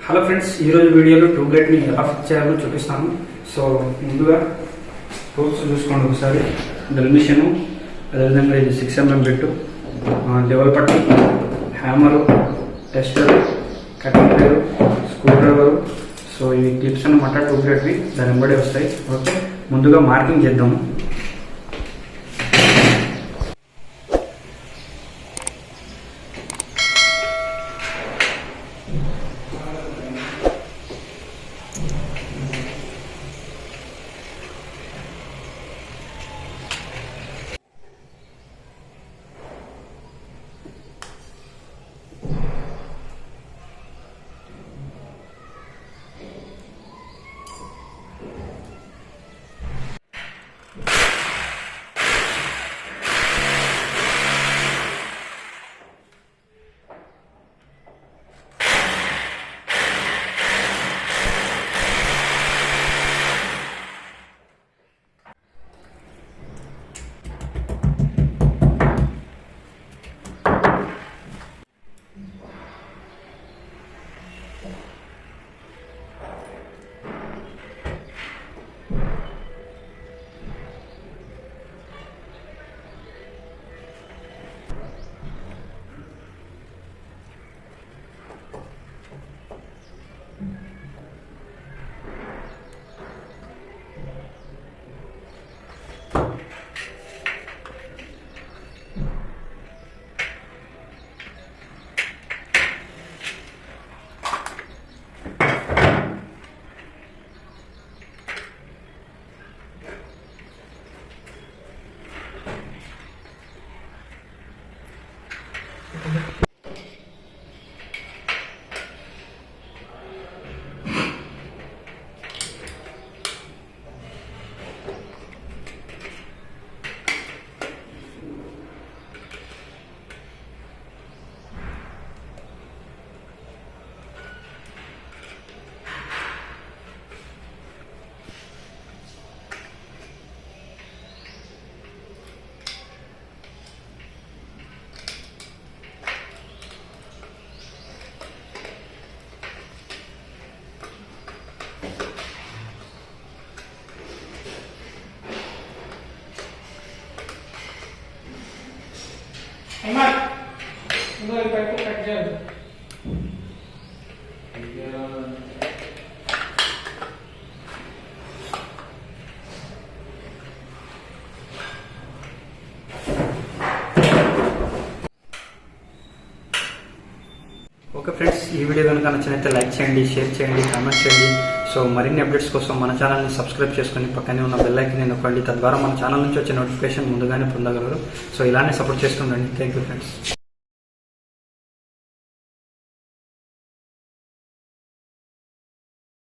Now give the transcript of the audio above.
Hello friends, ఈరోజు వీడియోలో ట్యూబ్లైట్ని ఎలా ఫిక్స్ చేయాలో చూపిస్తాను. సో ముందుగా టూల్స్ చూసుకోండి ఒకసారి. డ్రిల్ మిషను, అదేవిధంగా ఇది 6mm బిట్టు, లెవెల్ పట్టు, hammer, tester, cutting plier, screwdriver. So ఇవి క్లిప్స్ అన్నమాట ట్యూబ్లైట్వి, దాని వెంబడి వస్తాయి. ఓకే, ముందుగా మార్కింగ్ చేద్దాము. Hemat, untuk ibu kerja. Okay friends, ఈ వీడియో కనుక నచ్చినట్లయితే లైక్ చేయండి, షేర్ చేయండి, కామెంట్ చేయండి. సో మరిన్ని అప్డేట్స్ కోసం మన ఛానల్ని సబ్స్క్రైబ్ చేసుకొని పక్కనే ఉన్న బెల్ ఐకాన్ని నొక్కండి. తద్వారా మన ఛానల్ నుంచి వచ్చే నోటిఫికేషన్ ముందుగానే పొందగలరు. సో ఇలానే సపోర్ట్ చేస్తుండండి. Thank you friends.